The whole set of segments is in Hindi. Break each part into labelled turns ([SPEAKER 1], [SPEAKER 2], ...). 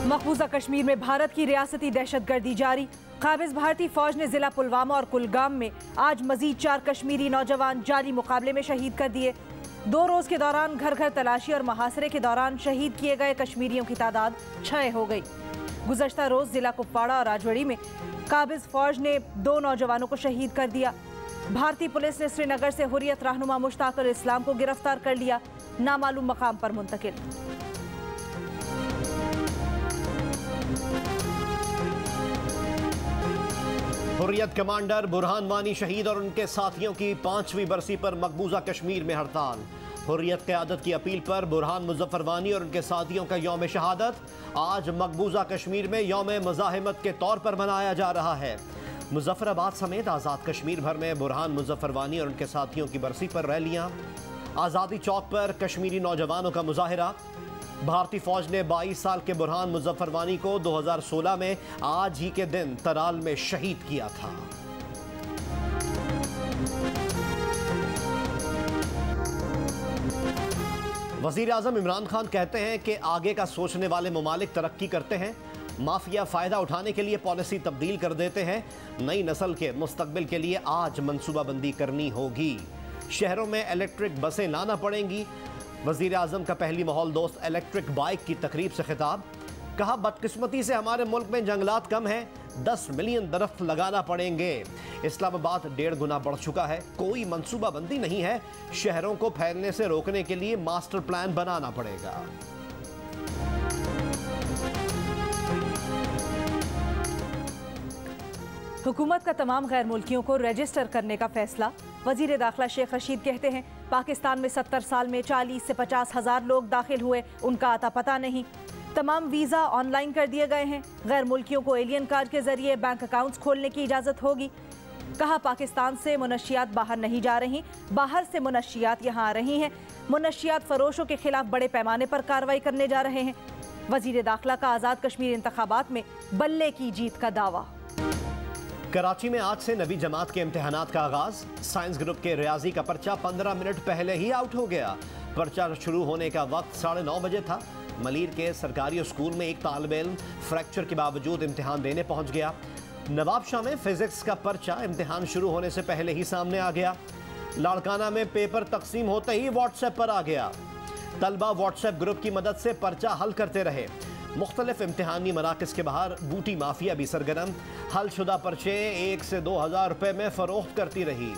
[SPEAKER 1] मकबूजा कश्मीर में भारत की रियासती दहशतगर्दी जारी। काबिज भारतीय फौज ने जिला पुलवामा और कुलगाम में आज मजीद 4 कश्मीरी नौजवान जारी मुकाबले में शहीद कर दिए। 2 रोज के दौरान घर घर तलाशी और मुहासरे के दौरान शहीद किए गए कश्मीरियों की तादाद 6 हो गई। गुज़श्ता रोज जिला कुपवाड़ा और राजौरी में काबिज फौज ने 2 नौजवानों को शहीद कर दिया। भारतीय पुलिस ने श्रीनगर से हुर्रियत रहनुमा मुश्ताक अल इस्लाम को गिरफ्तार कर लिया, नामालूम मकाम पर मुंतकिल।
[SPEAKER 2] हुर्रियत कमांडर बुरहान वानी शहीद और उनके साथियों की 5वीं बरसी पर मकबूजा कश्मीर में हड़ताल। हुर्रियत क़यादत की अपील पर बुरहान मुज़फ़्फ़र वानी और उनके साथियों का यौम शहादत आज मकबूजा कश्मीर में यौम मज़ाहिमत के तौर पर मनाया जा रहा है। मुज़फ़्फ़राबाद समेत आज़ाद कश्मीर भर में बुरहान मुज़फ़्फ़र वानी और उनके साथियों की बरसी पर रैलियाँ। आज़ादी चौक पर कश्मीरी नौजवानों का मुजाहिरा। भारतीय फौज ने 22 साल के बुरहान मुज़फ़्फ़र वानी को 2016 में आज ही के दिन तराल में शहीद किया था। वज़ीर आज़म इमरान खान कहते हैं कि आगे का सोचने वाले ममालिक तरक्की करते हैं, माफिया फ़ायदा उठाने के लिए पॉलिसी तब्दील कर देते हैं। नई नस्ल के मुस्तकबिल के लिए आज मनसूबाबंदी करनी होगी। शहरों में इलेक्ट्रिक बसें लाना पड़ेंगी। वज़ीर आज़म का पहली माहौल दोस्त इलेक्ट्रिक बाइक की तकरीब से खिताब। कहा, बदकिस्मती से हमारे मुल्क में जंगलात कम हैं, 10 मिलियन दरख्त लगाना पड़ेंगे। इस्लामाबाद 1.5 गुना बढ़ चुका है, कोई मनसूबाबंदी नहीं है। शहरों को फैलने से रोकने के लिए मास्टर प्लान बनाना पड़ेगा।
[SPEAKER 1] हुकूमत का तमाम गैर मुल्कियों को रजिस्टर करने का फैसला। वजीर दाखिला शेख रशीद कहते हैं, पाकिस्तान में 70 साल में 40 से 50 हज़ार लोग दाखिल हुए, उनका आता पता नहीं। तमाम वीज़ा ऑनलाइन कर दिए गए हैं। गैर मुल्कियों को एलियन कार्ड के जरिए बैंक अकाउंट्स खोलने की इजाज़त होगी। कहा, पाकिस्तान से मुनशियात बाहर नहीं जा रही, बाहर से मुनशियात यहाँ आ रही हैं। मुनशियात फरोशों के खिलाफ बड़े पैमाने पर कार्रवाई करने जा रहे हैं। वजीर दाखिला का आज़ाद कश्मीर इंतखाबात में बल्ले की जीत का दावा।
[SPEAKER 2] कराची में आज से नवी जमात के इम्तिहानात का आगाज। साइंस ग्रुप के रियाजी का पर्चा 15 मिनट पहले ही आउट हो गया। पर्चा शुरू होने का वक्त 9:30 बजे था। मलीर के सरकारी स्कूल में एक तालिब इल्म फ्रैक्चर के बावजूद इम्तिहान देने पहुंच गया। नवाबशाह में फिजिक्स का पर्चा इम्तिहान शुरू होने से पहले ही सामने आ गया। लाड़काना में पेपर तकसीम होते ही व्हाट्सएप पर आ गया। तलबा व्हाट्सएप ग्रुप की मदद से पर्चा हल करते रहे। मुख्तलिफ इम्तिहानी मराकज़ के बाहर बूटी माफिया भी सरगर्म। हल शुदा पर्चे 1 से 2 हज़ार रुपए में फरोख्त करती रही।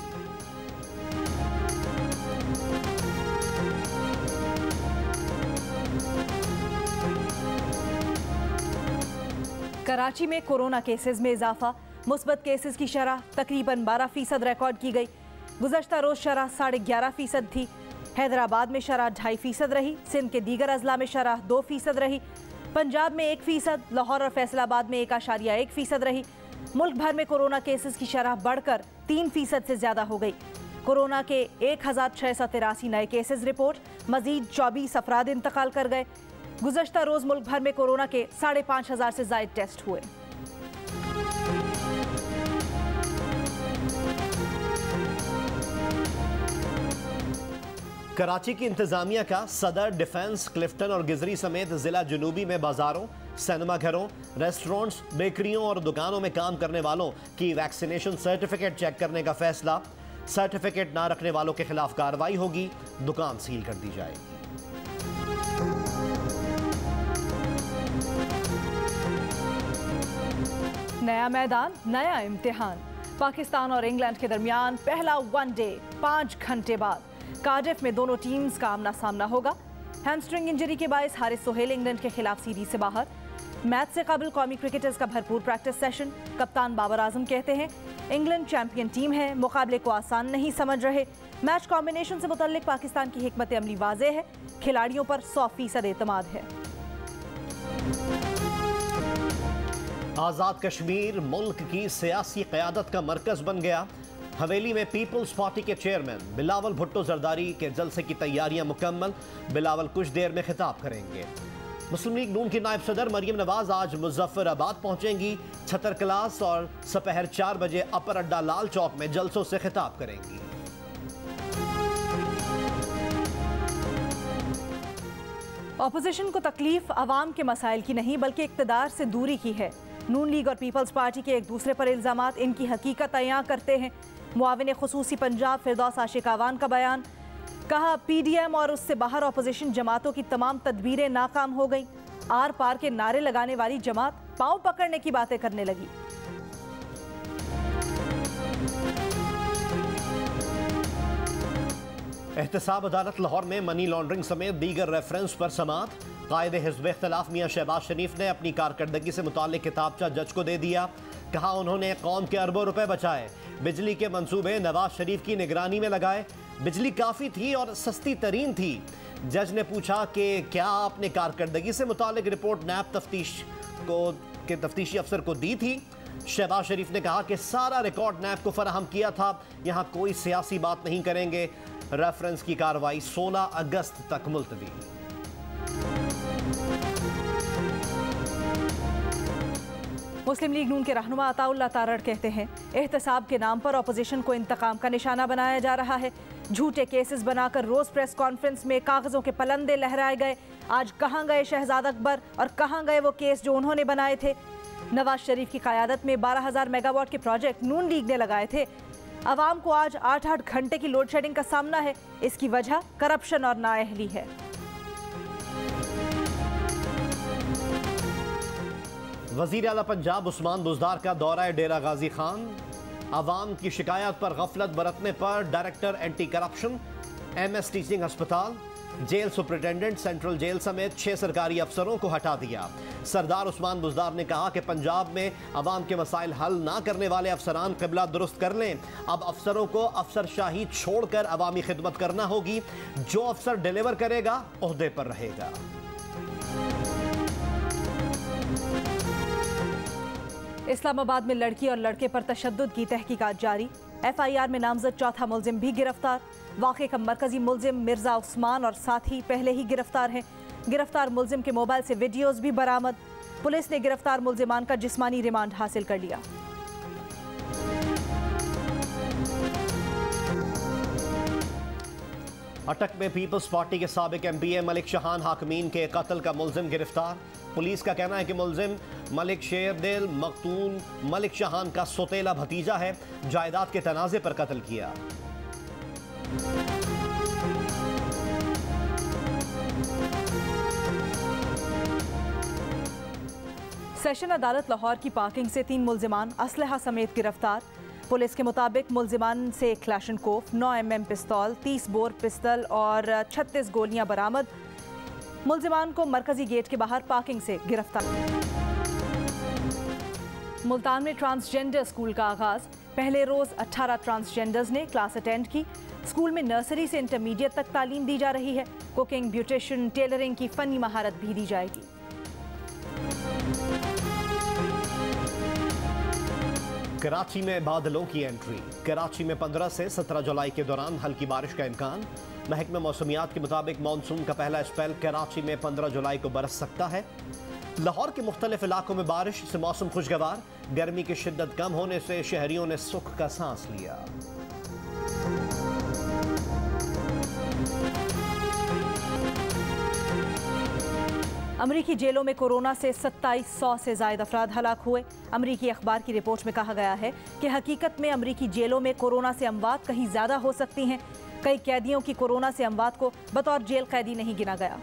[SPEAKER 1] कराची में कोरोना केसेस में इजाफा। मुस्बत केसेस की शरह तकरीबन 12% रिकॉर्ड की गई। गुज़श्ता रोज शरह 11.5% थी। हैदराबाद में शरह 2.5% रही। सिंध के दीगर अजला में शरह 2% रही। पंजाब में 1%, लाहौर और फैसलाबाद में 1.1% रही। मुल्क भर में कोरोना केसेस की शरह बढ़कर 3% से ज्यादा हो गई। कोरोना के 1683 नए केसेस रिपोर्ट। मजीद 24 अफराद इंतकाल कर गए। गुज़श्ता रोज मुल्क भर में कोरोना के 5,500 से ज्यादा टेस्ट हुए।
[SPEAKER 2] कराची की इंतजामिया का सदर, डिफेंस, क्लिफ्टन और गिजरी समेत जिला जुनूबी में बाजारों, सिनेमा घरों, रेस्टोरेंट्स, बेकरियों और दुकानों में काम करने वालों की वैक्सीनेशन सर्टिफिकेट चेक करने का फैसला। सर्टिफिकेट ना रखने वालों के खिलाफ कार्रवाई होगी, दुकान सील कर दी जाएगी।
[SPEAKER 1] नया मैदान, नया इम्तिहान। पाकिस्तान और इंग्लैंड के दरमियान पहला वनडे 5 घंटे बाद कार्डिफ में दोनों टीम्स का आमना सामना होगा। हैमस्ट्रिंग इंजरी के बायस हारिस सोहेल इंग्लैंड के खिलाफ सीरीज से बाहर। मैच से काबिल कौमी क्रिकेटर्स का भरपूर प्रैक्टिस सेशन। कप्तान बाबर आजम कहते हैं, इंग्लैंड चैंपियन टीम है, मुकाबले को आसान नहीं समझ रहे। मैच कॉम्बिनेशन से मुतल्लिक पाकिस्तान की हिकमत अमली वाज़ेह है, खिलाड़ियों पर 100% एतमाद है।
[SPEAKER 2] आज़ाद कश्मीर मुल्क की सियासी क़यादत का मरकज़ बन गया। हवेली में पीपल्स पार्टी के चेयरमैन बिलावल भुट्टो जरदारी के जलसे की तैयारियां मुकम्मल। बिलावल कुछ देर में खिताब करेंगे। मुस्लिम लीग नून की नायब सदर मरियम नवाज आज मुजफ्फराबाद पहुंचेंगी। छतर क्लास और दोपहर 4 बजे अपर अड्डा लाल चौक में जलसों से खिताब करेंगी।
[SPEAKER 1] ऑपोजिशन को तकलीफ अवाम के मसाइल की नहीं बल्कि इक़्तिदार से दूरी की है। नून लीग और पीपल्स पार्टी के एक दूसरे पर इल्ज़ामात इनकी हकीकत अयां करते हैं। मुआविन खुसूसी पंजाब फिरदौस आशिक आवान का बयान, कहा PDM और उससे बाहर ऑपोजिशन जमातों की तमाम तदबीरें नाकाम हो गईं। आर पार के नारे लगाने वाली जमात पांव पकड़ने की बातें करने लगी।
[SPEAKER 2] एहतसाब अदालत लाहौर में मनी लॉन्ड्रिंग समेत दीगर रेफरेंस पर समात। कायदे हिज़्ब इख्तिलाफ मियां शहबाज शरीफ ने अपनी कारकर्दगी से मुताल्लिक किताबचा जज को दे दिया। कहा उन्होंने कौम के अरबों रुपए बचाए, बिजली के मंसूबे नवाज शरीफ की निगरानी में लगाए। बिजली काफ़ी थी और सस्ती तरीन थी। जज ने पूछा कि क्या आपने कारकर्दगी से मुताल्लिक रिपोर्ट नैब तफ्तीशी अफसर को दी थी। शहबाज शरीफ ने कहा कि सारा रिकॉर्ड नैब को फराहम किया था, यहाँ कोई सियासी बात नहीं करेंगे। रेफरेंस की कार्रवाई 16 अगस्त तक मुलतवी।
[SPEAKER 1] मुस्लिम लीग नून के रहनुमा अताउल्लाह तारड़ कहते हैं एहतसाब के नाम पर ऑपोजिशन को इंतकाम का निशाना बनाया जा रहा है। झूठे केसेस बनाकर रोज प्रेस कॉन्फ्रेंस में कागजों के पलंदे लहराए गए। आज कहां गए शहजाद अकबर और कहां गए वो केस जो उन्होंने बनाए थे। नवाज शरीफ की क़यादत में 12,000 मेगावाट के प्रोजेक्ट नून लीग ने लगाए थे। अवाम को आज 8-8 घंटे की लोड शेडिंग का सामना है। इसकी वजह करप्शन और नाअहली है।
[SPEAKER 2] वज़ीर आला पंजाब उस्मान बुज़दार का दौरा डेरा गाजी खान। अवाम की शिकायत पर गफलत बरतने पर director anti corruption MS teaching अस्पताल, जेल सुपरिटेंडेंट सेंट्रल जेल समेत 6 सरकारी अफसरों को हटा दिया। सरदार उस्मान बुज़दार ने कहा कि पंजाब में अवाम के मसाइल हल ना करने वाले अफसरान क़िबला दुरुस्त कर लें। अब अफसरों को अफसरशाही छोड़कर अवामी खिदमत करना होगी। जो अफसर डिलीवर करेगा ओहदे पर रहेगा।
[SPEAKER 1] इस्लामाबाद में लड़की और लड़के पर तशद्दुद की तहकीकात जारी। FIR में नामजद चौथा मुल्जिम भी गिरफ्तार। वाक़े का मरकजी मुल्जिम मिर्जा उस्मान और साथी पहले ही गिरफ्तार हैं। गिरफ्तार मुल्जिम के मोबाइल से वीडियोस भी बरामद। पुलिस ने गिरफ्तार मुल्जिमान का जिस्मानी रिमांड हासिल कर लिया।
[SPEAKER 2] अटक में पीपल्स पार्टी के साबिक MPA मलिक शाहान हाकमीन के कत्ल का मुल्जिम गिरफ्तार। पुलिस का कहना है कि मुल्जिम मलिक शेरदिल मकतूल मलिक शाहान का सौतेला भतीजा है। जायदाद के तनाज़े पर कत्ल किया।
[SPEAKER 1] सेशन अदालत लाहौर की पार्किंग से 3 मुल्जिमान असलहा समेत गिरफ्तार। पुलिस के मुताबिक मुल्जिमान से क्लाशनकोफ, 9 mm पिस्तौल, 30 बोर पिस्तल और 36 गोलियां बरामद। मुल्जिमान को मरकजी गेट के बाहर पार्किंग से गिरफ्तार। मुल्तान में ट्रांसजेंडर स्कूल का आगाज। पहले रोज 18 ट्रांसजेंडर्स ने क्लास अटेंड की। स्कूल में नर्सरी से इंटरमीडिएट तक तालीम दी जा रही है। कुकिंग, ब्यूटिशियन, टेलरिंग की फनी महारत भी दी जाएगी।
[SPEAKER 2] कराची में बादलों की एंट्री। कराची में 15 से 17 जुलाई के दौरान हल्की बारिश का इम्कान। महकमा मौसमियात के मुताबिक मानसून का पहला स्पेल कराची में 15 जुलाई को बरस सकता है। लाहौर के मुख्तलिफ इलाकों में बारिश से मौसम खुशगवार। गर्मी की शिद्दत कम होने से शहरियों ने सुख का सांस लिया।
[SPEAKER 1] अमरीकी जेलों में कोरोना से 2700 से ज़ायद अफराद हलाक हुए। अमरीकी अखबार की रिपोर्ट में कहा गया है कि हकीकत में अमरीकी जेलों में कोरोना से अमवात कहीं ज़्यादा हो सकती हैं। कई कैदियों की कोरोना से अमवात को बतौर जेल कैदी नहीं गिना गया।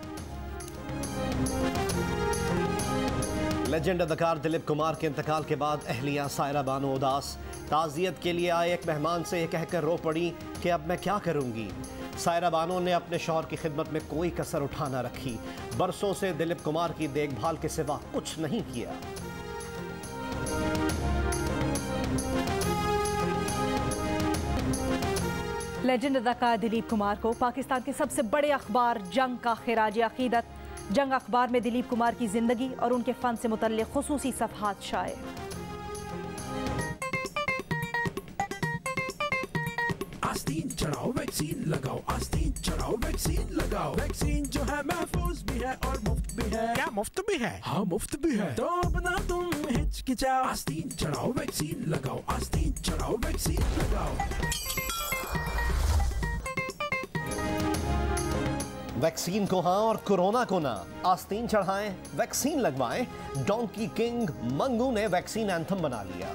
[SPEAKER 2] लेजेंड अदाकार दिलीप कुमार के इंतकाल के बाद अहलिया सायरा बानो उदास। ताज़ियत के लिए आए एक मेहमान से यह कहकर रो पड़ी कि अब मैं क्या करूंगी। सायरा बानो ने अपने शौहर की खिदमत में कोई कसर उठा न रखी। बरसों से दिलीप कुमार की देखभाल के सिवा कुछ नहीं किया।
[SPEAKER 1] लेजेंड अदाकार दिलीप कुमार को पाकिस्तान के सबसे बड़े अखबार जंग का खिराज अकीदत। जंग अखबार में दिलीप कुमार की जिंदगी और उनके फन से मुतल्लिक खुसूसी सफ़हात शाये।
[SPEAKER 3] आस्तीन चढ़ाओ वैक्सीन लगाओ, आस्तीन चढ़ाओ वैक्सीन लगाओ। वैक्सीन जो है महफूज भी है और मुफ्त भी है।
[SPEAKER 4] क्या मुफ्त भी है?
[SPEAKER 3] हाँ मुफ्त भी है। तो अपना तुम हिचकिचाओ, आस्तीन चढ़ाओ वैक्सीन लगाओ, आस्तीन चढ़ाओ वैक्सीन लगाओ।
[SPEAKER 2] वैक्सीन को हाँ और कोरोना को ना, आस्तीन चढ़ाएं, वैक्सीन लगवाएं। डोंकी किंग मंगू ने वैक्सीन एंथम बना लिया।